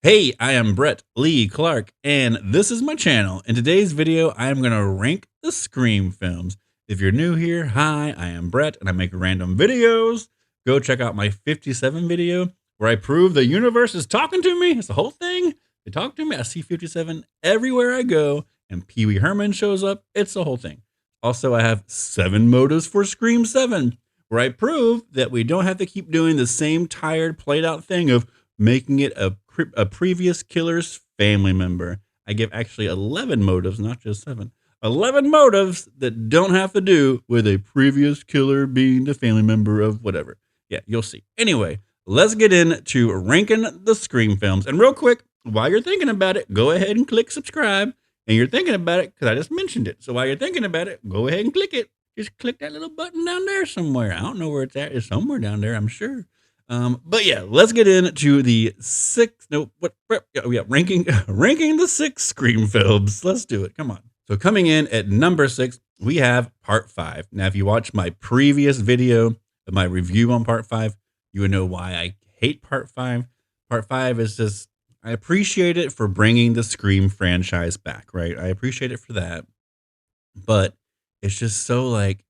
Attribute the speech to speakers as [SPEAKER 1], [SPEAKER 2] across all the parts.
[SPEAKER 1] Hey, I am Brett Lee Clark, and this is my channel. In today's video, I am going to rank the Scream films. If you're new here, hi, I am Brett, and I make random videos. Go check out my 57 video, where I prove the universe is talking to me. It's the whole thing. They talk to me. I see 57 everywhere I go, and Pee Wee Herman shows up. It's the whole thing. Also, I have 7 motives for Scream 7, where I prove that we don't have to keep doing the same tired, played out thing of making it a previous killer's family member. I give actually 11 motives, not just 7. 11 motives that don't have to do with a previous killer being the family member of whatever. Yeah, you'll see. Anyway, let's get into ranking the Scream films. And real quick, while you're thinking about it, go ahead and click subscribe. And you're thinking about it because I just mentioned it. So while you're thinking about it, go ahead and click it. Just click that little button down there somewhere. I don't know where it's at. It's somewhere down there, I'm sure. But yeah, let's get into the ranking the 6 Scream films. Let's do it. Come on. So coming in at number 6, we have Part 5. Now, if you watch my previous video of my review on Part 5, you would know why I hate Part 5. Part 5 is just, I appreciate it for bringing the Scream franchise back, right? I appreciate it for that. But it's just so like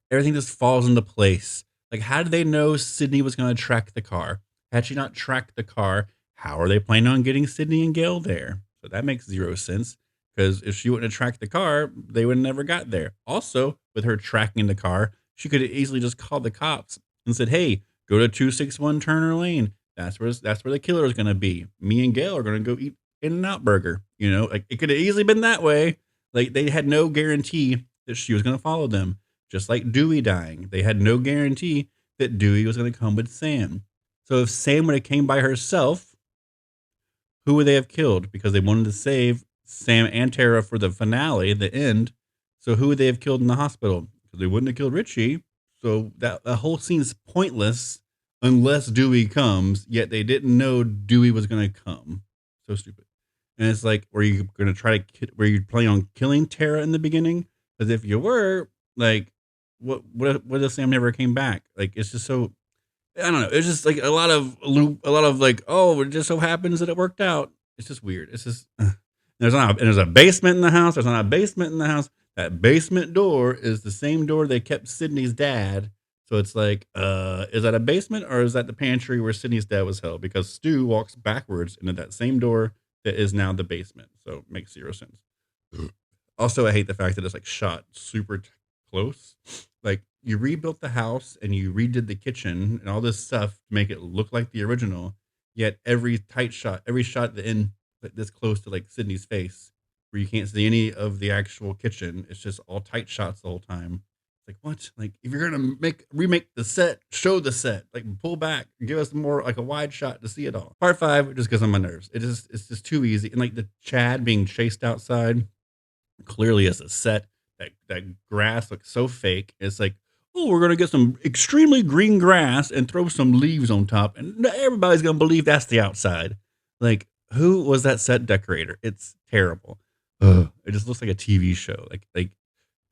[SPEAKER 1] everything just falls into place. Like, how did they know Sidney was going to track the car? Had she not tracked the car, how are they planning on getting Sidney and Gale there? So that makes 0 sense, because if she wouldn't have tracked the car, they would have never got there. Also, with her tracking the car, she could have easily just called the cops and said, hey, go to 261 Turner Lane. That's where the killer is going to be. Me and Gale are going to go eat In-N-Out Burger. You know, like, it could have easily been that way. Like, they had no guarantee that she was going to follow them. Just like Dewey dying, they had no guarantee that Dewey was going to come with Sam. So if Sam would have came by herself, who would they have killed? Because they wanted to save Sam and Tara for the finale, the end. So who would they have killed in the hospital? Because they wouldn't have killed Richie. So that whole scene is pointless unless Dewey comes. Yet they didn't know Dewey was going to come. So stupid. And it's like, were you going to were you planning on killing Tara in the beginning? Because if you were, like, what if Sam never came back? Like, it's just so, I don't know. It's just like a lot of like, oh, it just so happens that it worked out. It's just weird. It's just, there's a basement in the house. There's not a basement in the house. That basement door is the same door they kept Sidney's dad. So it's like, is that a basement or is that the pantry where Sidney's dad was held? Because Stu walks backwards into that same door that is now the basement. So it makes 0 sense. Also, I hate the fact that it's like shot super close. Like, you rebuilt the house and you redid the kitchen and all this stuff to make it look like the original. Yet every shot at the end, like this close to like Sidney's face, where you can't see any of the actual kitchen. It's just all tight shots the whole time. It's like, what? Like, if you're gonna remake the set, show the set. Like, pull back, give us more like a wide shot to see it all. Part 5 just gets on my nerves. It's just too easy. And like the Chad being chased outside, clearly as a set. That grass looks so fake. It's like, oh, we're going to get some extremely green grass and throw some leaves on top, and everybody's going to believe that's the outside. Like, who was that set decorator? It's terrible. Ugh. It just looks like a TV show. Like,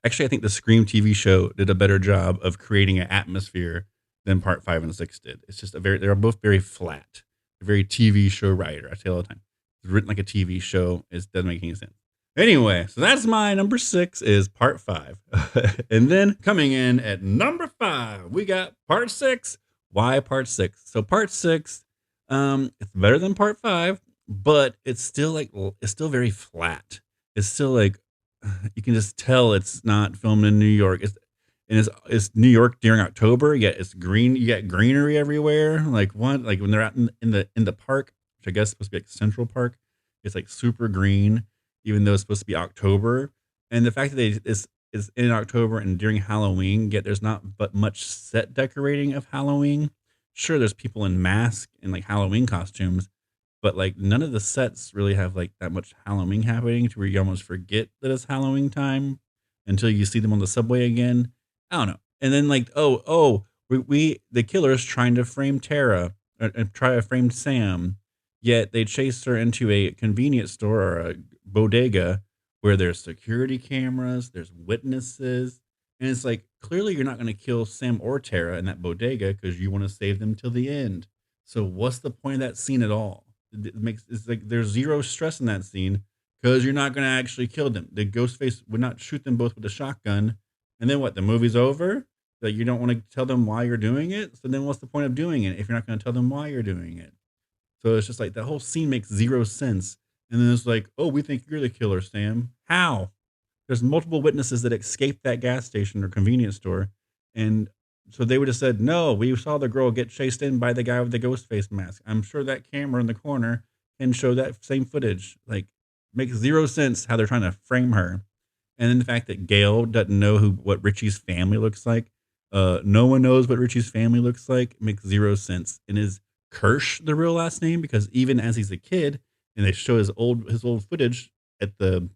[SPEAKER 1] actually, I think the Scream TV show did a better job of creating an atmosphere than Part 5 and 6 did. It's just they're both very flat. A very TV show writer. I say all the time. It's written like a TV show. It doesn't make any sense. Anyway, so that's my number 6 is Part 5. And then coming in at number 5, we got Part 6. Why Part 6? So Part 6, it's better than Part 5, but it's still very flat. It's still like, you can just tell it's not filmed in New York. It's New York during October, yet it's green. You got greenery everywhere. Like when they're out in the park, which I guess is supposed to be like Central Park, it's like super green, even though it's supposed to be October. And the fact that it's in October and during Halloween, yet there's not but much set decorating of Halloween. Sure, there's people in masks and like Halloween costumes, but like none of the sets really have like that much Halloween happening to where you almost forget that it's Halloween time until you see them on the subway again. I don't know. And then like, the killer's trying to frame Tara and try to frame Sam, yet they chase her into a convenience store or a bodega where there's security cameras, there's witnesses, and it's like, clearly you're not going to kill Sam or Tara in that bodega because you want to save them till the end. So what's the point of that scene at all? it's like there's zero stress in that scene because you're not gonna actually kill them. The Ghostface would not shoot them both with a shotgun, and then what? The movie's over. That you don't want to tell them why you're doing it. So then, what's the point of doing it if you're not going to tell them why you're doing it? So it's just like that whole scene makes zero sense. And then it's like, oh, we think you're the killer, Sam. How? There's multiple witnesses that escaped that gas station or convenience store, and so they would have said, no, we saw the girl get chased in by the guy with the ghost face mask. I'm sure that camera in the corner can show that same footage. Like, makes zero sense how they're trying to frame her. And then the fact that Gale doesn't know what Richie's family looks like. No one knows what Richie's family looks like. It makes zero sense. And is Kirsch the real last name? Because even as he's a kid, and they show his old footage at the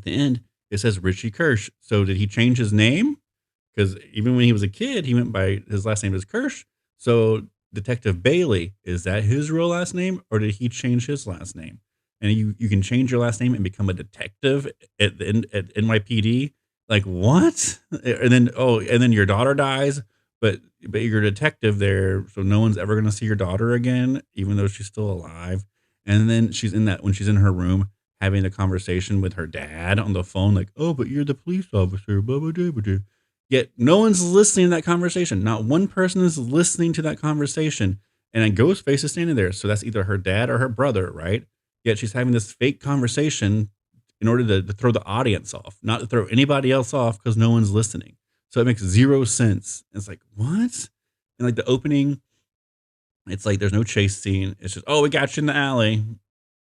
[SPEAKER 1] end, it says Richie Kirsch. So did he change his name? Because even when he was a kid, he went by his last name is Kirsch. So Detective Bailey, is that his real last name, or did he change his last name? And you can change your last name and become a detective at NYPD. Like, what? And then your daughter dies, but you're a detective there, so no one's ever gonna see your daughter again, even though she's still alive. And then when she's in her room having a conversation with her dad on the phone, like, oh, but you're the police officer, blah blah blah blah. Yet no one's listening to that conversation. Not one person is listening to that conversation. And a Ghostface is standing there. So that's either her dad or her brother, right? Yet she's having this fake conversation in order to throw the audience off, not to throw anybody else off because no one's listening. So it makes zero sense. It's like, what? And like the opening, it's like there's no chase scene. It's just, oh, we got you in the alley.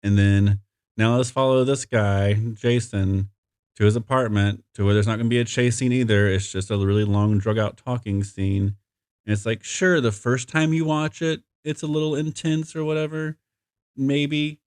[SPEAKER 1] And then now let's follow this guy, Jason, to his apartment to where there's not going to be a chase scene either. It's just a really long, drug out talking scene. And it's like, sure, the first time you watch it, it's a little intense or whatever, maybe.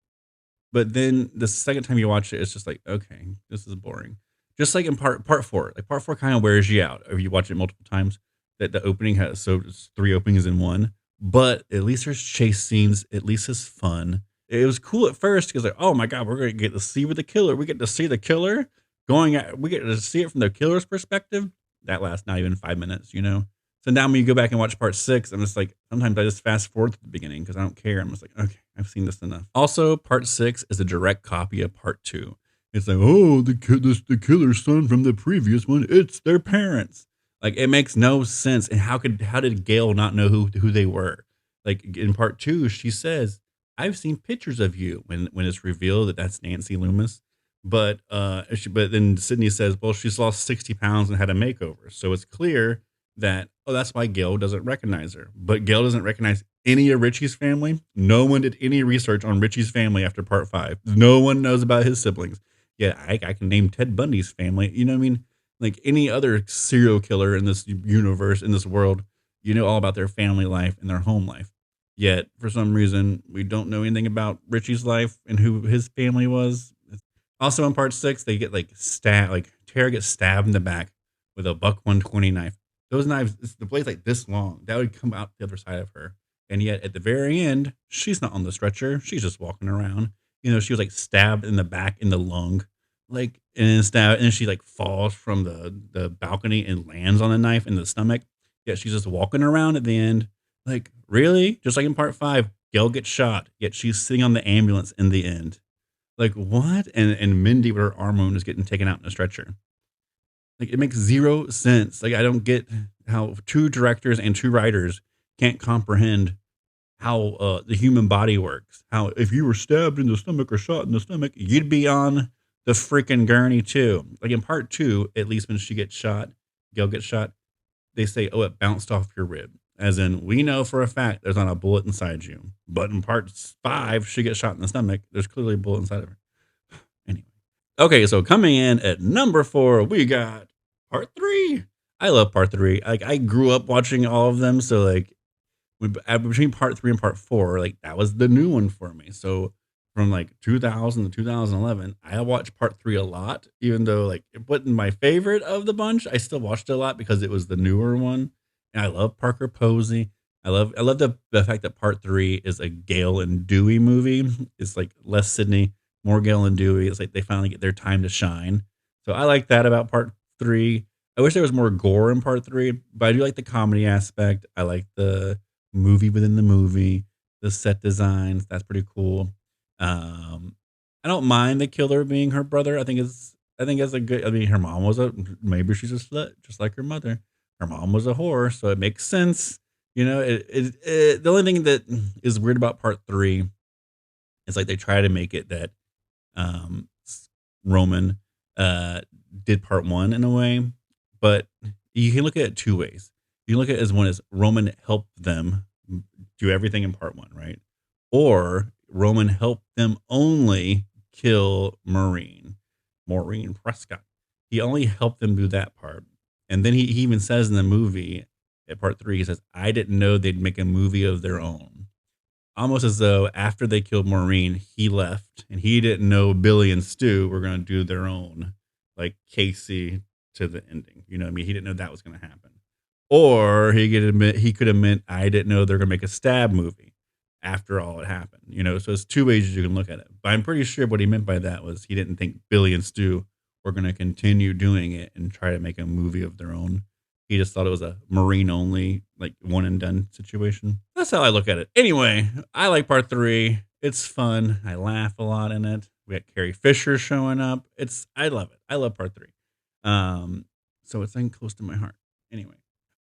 [SPEAKER 1] But then the second time you watch it, it's just like, okay, this is boring. Just like in part four. Like part four kind of wears you out if you watch it multiple times. That the opening has it's 3 openings in one. But at least there's chase scenes. At least it's fun. It was cool at first because like, oh my God, we're gonna get to see with the killer. We get to see the killer we get to see it from the killer's perspective. That lasts not even 5 minutes, you know? So now when you go back and watch part 6, I'm just like, sometimes I just fast forward to the beginning because I don't care. I'm just like, okay, I've seen this enough. Also, part 6 is a direct copy of part 2. It's like, oh, the killer's son from the previous one, it's their parents. Like, it makes no sense. And how did Gale not know who they were? Like in part 2, she says, I've seen pictures of you when it's revealed that that's Nancy Loomis. But then Sidney says, well, she's lost 60 pounds and had a makeover. So it's clear that, oh, that's why Gale doesn't recognize her. But Gale doesn't recognize any of Richie's family. No one did any research on Richie's family after part 5. No one knows about his siblings. Yeah, I can name Ted Bundy's family. You know what I mean? Like any other serial killer in this universe, in this world, you know all about their family life and their home life. Yet, for some reason, we don't know anything about Richie's life and who his family was. Also in part 6, they get Tara gets stabbed in the back with a buck 120 knife. Those knives, the blade's like this long. That would come out the other side of her. And yet at the very end, she's not on the stretcher. She's just walking around. You know, she was like stabbed in the back in the lung. Like, and then she like falls from the balcony and lands on the knife in the stomach. Yet she's just walking around at the end. Like, really? Just like in part 5, Gale gets shot. Yet she's sitting on the ambulance in the end. Like, what? And Mindy with her arm wound is getting taken out in a stretcher. Like, it makes zero sense. Like, I don't get how 2 directors and 2 writers can't comprehend how the human body works. How if you were stabbed in the stomach or shot in the stomach, you'd be on the freaking gurney too. Like in part 2, at least when she gets shot, Gale gets shot, they say, oh, it bounced off your rib. As in, we know for a fact there's not a bullet inside you. But in part 5, she gets shot in the stomach. There's clearly a bullet inside of her. Anyway. Okay, so coming in at number 4, we got part 3. I love part 3. Like, I grew up watching all of them. So, like, between part 3 and part 4, like, that was the new one for me. So, from, like, 2000 to 2011, I watched part 3 a lot. Even though, like, it wasn't my favorite of the bunch, I still watched it a lot because it was the newer one. And I love Parker Posey. I love the fact that part 3 is a Gale and Dewey movie. It's like less Sidney, more Gale and Dewey. It's like they finally get their time to shine. So I like that about part 3. I wish there was more gore in part 3, but I do like the comedy aspect. I like the movie within the movie. the set designs. That's pretty cool. Um, I don't mind the killer being her brother. I think it's a good. I mean, her mom was a maybe she's a slut, just like her mother. Her mom was a whore, so it makes sense. The only thing that is weird about part three is like they try to make it that um, Roman uh, did part one in a way, but you can look at it two ways. You can look at it as one as Roman helped them do everything in part one, right? Or Roman helped them only kill Maureen Prescott. He only helped them do that part. And then he even says in the movie at part three, he says, I didn't know they'd make a movie of their own. Almost as though after they killed Maureen, he left and he didn't know Billy and Stu were going to do their own, like Casey to the ending. You know what I mean? He didn't know that was going to happen. Or he could have meant I didn't know they're going to make a stab movie after all it happened. So it's two ways you can look at it. But I'm pretty sure what he meant by that was he didn't think Billy and Stu were going to continue doing it and try to make a movie of their own. He just thought it was a Marine only, like one and done situation. That's how I look at it. Anyway, I like part three. It's fun. I laugh a lot in it. We got Carrie Fisher showing up. I love it. I love part three. So it's like close to my heart. Anyway.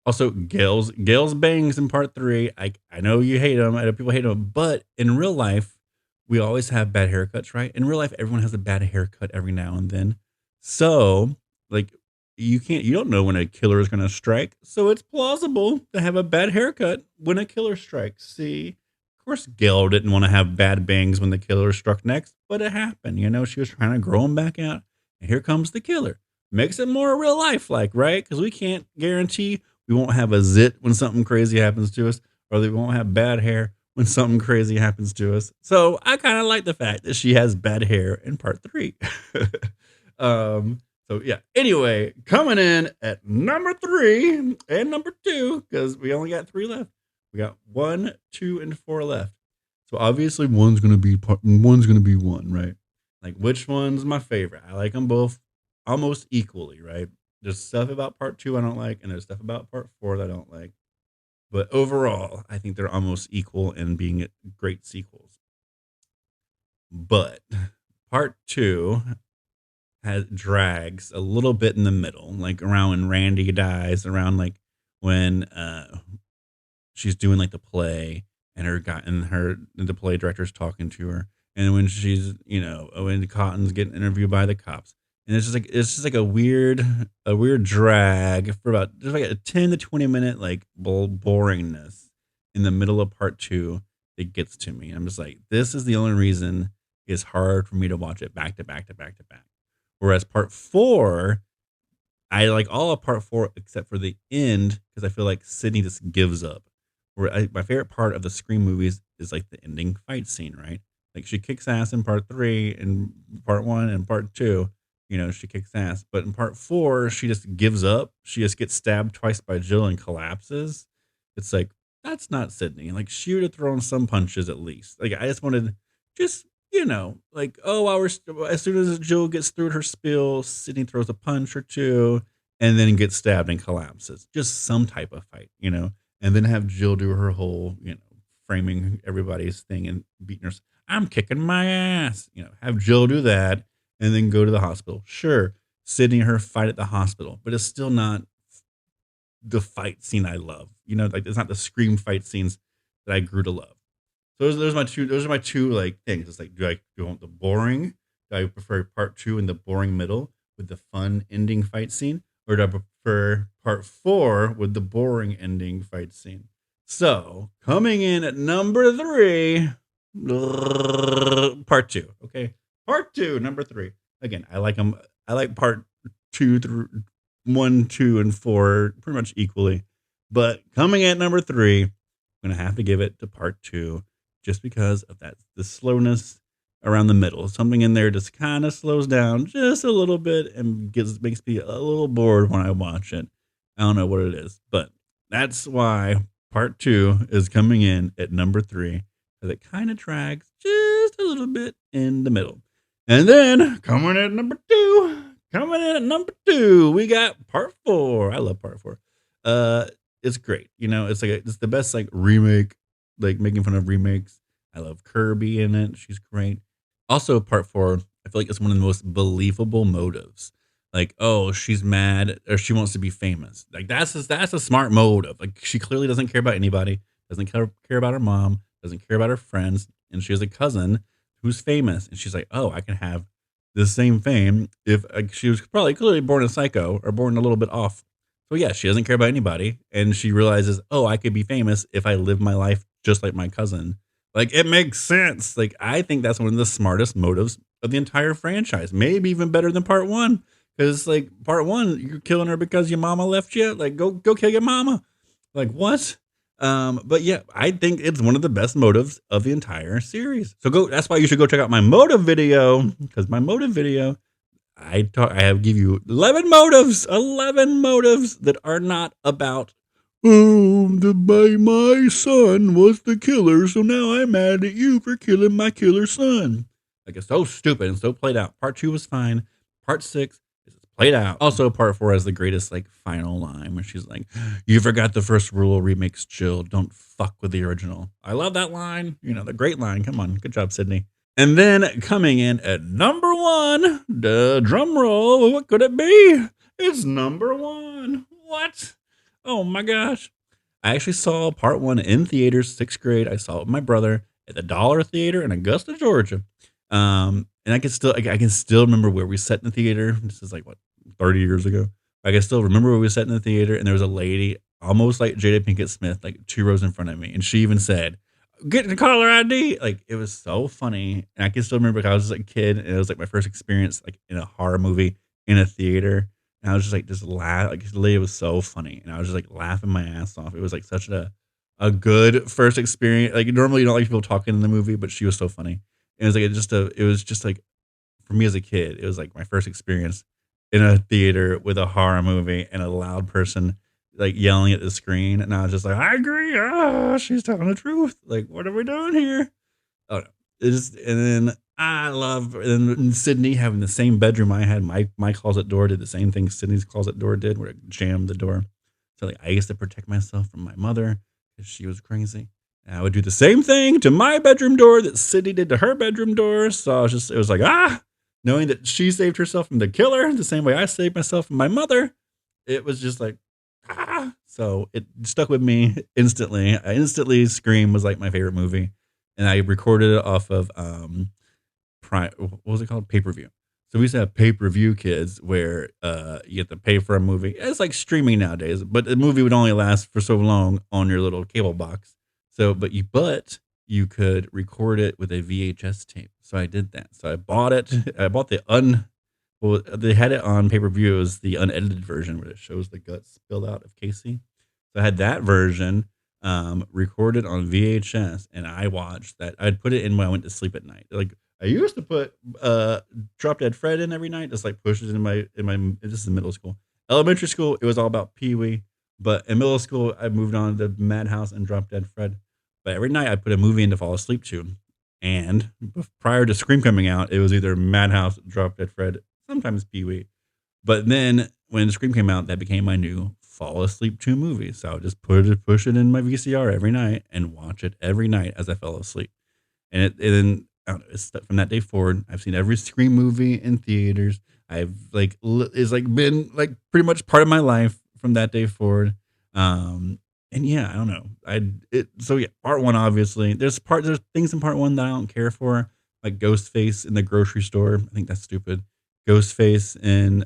[SPEAKER 1] Also, Gale's bangs in part three. I know you hate them. I know people hate them, but in real life, we always have bad haircuts, right? In real life, everyone has a bad haircut every now and then. So, like, you don't know when a killer is going to strike. So it's plausible to have a bad haircut when a killer strikes. See, of course, Gale didn't want to have bad bangs when the killer struck next, but it happened. She was trying to grow them back out, and here comes the killer. Makes it more real life like, right? Because we can't guarantee we won't have a zit when something crazy happens to us, or we won't have bad hair when something crazy happens to us. So I kind of like the fact that she has bad hair in part three. So yeah. Anyway, coming in at number 3 and number 2, because we only got 3 left. We got 1, 2, and 4 left. So obviously one's gonna be one, right? Like which one's my favorite? I like them both almost equally, right? There's stuff about part 2 I don't like, and there's stuff about part 4 that I don't like. But overall, I think they're almost equal in being great sequels. But part 2 drags a little bit in the middle, like around when Randy dies, around like when she's doing like the play, and the play director's talking to her, and when she's when Cotton's getting interviewed by the cops. And it's just like a weird drag for about just like a 10 to 20 minute like boringness in the middle of part 2 that gets to me. I'm just like, this is the only reason it's hard for me to watch it back to back to back to back. Whereas part 4, I like all of part 4 except for the end, because I feel like Sidney just gives up. My favorite part of the Scream movies is like the ending fight scene, right? Like she kicks ass in part 3 and part 1 and part 2. She kicks ass. But in part 4, she just gives up. She just gets stabbed twice by Jill and collapses. It's like, that's not Sidney. Like, she would have thrown some punches at least. Like, I just wanted, like, as soon as Jill gets through her spill, Sidney throws a punch or two and then gets stabbed and collapses. Just some type of fight, and then have Jill do her whole, framing everybody's thing and beating her. I'm kicking my ass. Have Jill do that. And then go to the hospital. Sure, Sidney and her fight at the hospital, but it's still not the fight scene I love. Like it's not the Scream fight scenes that I grew to love. So those are my two like things. It's like, do I want the boring? Do I prefer part 2 in the boring middle with the fun ending fight scene, or do I prefer part 4 with the boring ending fight scene? So coming in at number 3, part 2. Okay. Part 2, number 3. Again, I like them. I like part 2 through 1, 2, and 4 pretty much equally. But coming at number 3, I'm gonna have to give it to part 2, just because of the slowness around the middle. Something in there just kind of slows down just a little bit and makes me a little bored when I watch it. I don't know what it is, but that's why part 2 is coming in at number 3, because it kind of drags just a little bit in the middle. And then coming in at number 2, we got part 4. I love part 4. It's great. It's the best like remake like making fun of remakes. I love Kirby in it. She's great. Also, part four, I feel like it's one of the most believable motives. Like, oh, she's mad or she wants to be famous. Like that's a smart motive. Like she clearly doesn't care about anybody, doesn't care about her mom, doesn't care about her friends, and she has a cousin who's famous, and she's like, oh, I can have the same fame if she was probably clearly born a psycho or born a little bit off. So yeah, she doesn't care about anybody, and she realizes, oh, I could be famous if I live my life just like my cousin. Like it makes sense. Like I think that's one of the smartest motives of the entire franchise. Maybe even better than part one. Because like part one, you're killing her because your mama left you. Like go kill your mama. Like what? But yeah, I think it's one of the best motives of the entire series. So that's why you should go check out my motive video. Because my motive video, I have give you 11 motives that are not about, oh, my son was the killer, so now I'm mad at you for killing my killer son. Like it's so stupid and so played out. Part 2 was fine. Part 6 is played out. Also, part 4 has the greatest like final line where she's like, "You forgot the first rule of remakes, Jill. Don't fuck with the original." I love that line. You know, the great line. Come on, good job, Sidney. And then coming in at number 1, the drum roll. What could it be? It's number 1. What? Oh my gosh. I actually saw part 1 in theaters, 6th grade. I saw it with my brother at the Dollar Theater in Augusta, Georgia. And I can still remember where we sat in the theater. This is like what, 30 years ago. I can still remember where we sat in the theater, and there was a lady almost like Jada Pinkett Smith, like 2 rows in front of me, and she even said, "Get the caller ID." Like it was so funny, and I can still remember I was just a kid, and it was like my first experience like in a horror movie in a theater, and I was just laugh. Like the lady was so funny, and I was just like laughing my ass off. It was like such a good first experience. Like normally you don't like people talking in the movie, but she was so funny. It was like it was just like for me as a kid, it was like my first experience in a theater with a horror movie and a loud person like yelling at the screen, and I was just like, I agree. Ah, she's telling the truth. Like, what are we doing here? Oh no, and then I love and Sydney having the same bedroom I had. My closet door did the same thing Sydney's closet door did, where it jammed the door. So like I used to protect myself from my mother because she was crazy. And I would do the same thing to my bedroom door that Sydney did to her bedroom door. So it was like, knowing that she saved herself from the killer the same way I saved myself from my mother. It was just like, so it stuck with me instantly. I instantly Scream was like my favorite movie, and I recorded it off of what was it called? Pay-per-view. So we used to have pay-per-view, kids, where you have to pay for a movie. It's like streaming nowadays, but the movie would only last for so long on your little cable box. So, but you could record it with a VHS tape. So I did that. So I bought it. I bought they had it on pay-per-view. It was the unedited version where it shows the guts spilled out of Casey. So I had that version recorded on VHS, and I watched that. I'd put it in when I went to sleep at night. Like I used to put Drop Dead Fred in every night, just like push it in my this is middle school. Elementary school, it was all about Pee-wee. But in middle school, I moved on to Madhouse and Drop Dead Fred. But every night I put a movie in to fall asleep to. And prior to Scream coming out, it was either Madhouse, Drop Dead Fred, sometimes Pee-wee. But then when Scream came out, that became my new fall asleep to movie. So I would just push it in my VCR every night and watch it every night as I fell asleep. And then I don't know, from that day forward, I've seen every Scream movie in theaters. It's been like pretty much part of my life from that day forward. And yeah, I don't know. So yeah, part 1, obviously. There's things in part 1 that I don't care for, like Ghostface in the grocery store. I think that's stupid. Ghostface in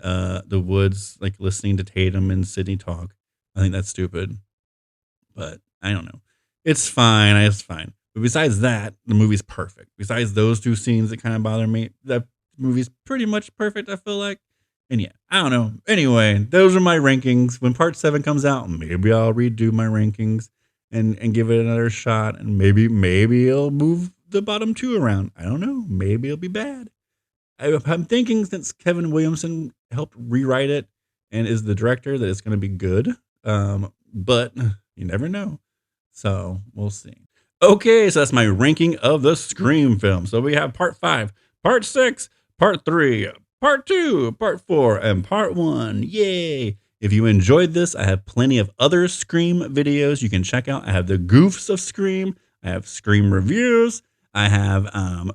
[SPEAKER 1] the woods, like listening to Tatum and Sidney talk. I think that's stupid. But I don't know. It's fine. It's fine. But besides that, the movie's perfect. Besides those 2 scenes that kind of bother me, that movie's pretty much perfect, I feel like. And yeah, I don't know. Anyway, those are my rankings. When part 7 comes out, maybe I'll redo my rankings and give it another shot. And maybe it'll move the bottom 2 around. I don't know. Maybe it'll be bad. I'm thinking since Kevin Williamson helped rewrite it and is the director that it's going to be good. But you never know. So we'll see. Okay, so that's my ranking of the Scream film. So we have part 5, part 6, part 3, part 2, part 4, and part 1. Yay! If you enjoyed this, I have plenty of other Scream videos you can check out. I have the Goofs of Scream. I have Scream reviews. I have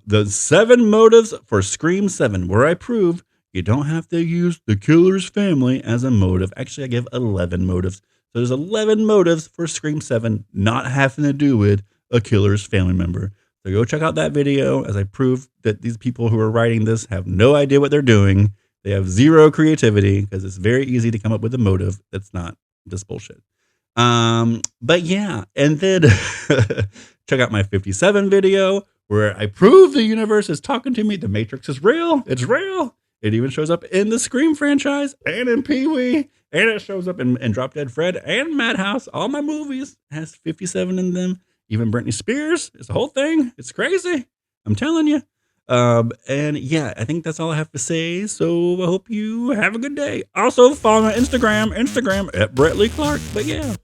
[SPEAKER 1] the 7 motives for Scream 7, where I prove you don't have to use the killer's family as a motive. Actually, I give 11 motives. So there's 11 motives for Scream 7 not having to do with a killer's family member. So go check out that video as I prove that these people who are writing this have no idea what they're doing. They have zero creativity because it's very easy to come up with a motive that's not this bullshit. But yeah, and then check out my 57 video where I prove the universe is talking to me. The Matrix is real. It's real. It even shows up in the Scream franchise and in Pee-wee, and it shows up in Drop Dead Fred and Madhouse. All my movies has 57 in them. Even Britney Spears. It's the whole thing. It's crazy. I'm telling you. And yeah, I think that's all I have to say. So I hope you have a good day. Also follow my Instagram at Brett Lee Clark. But yeah.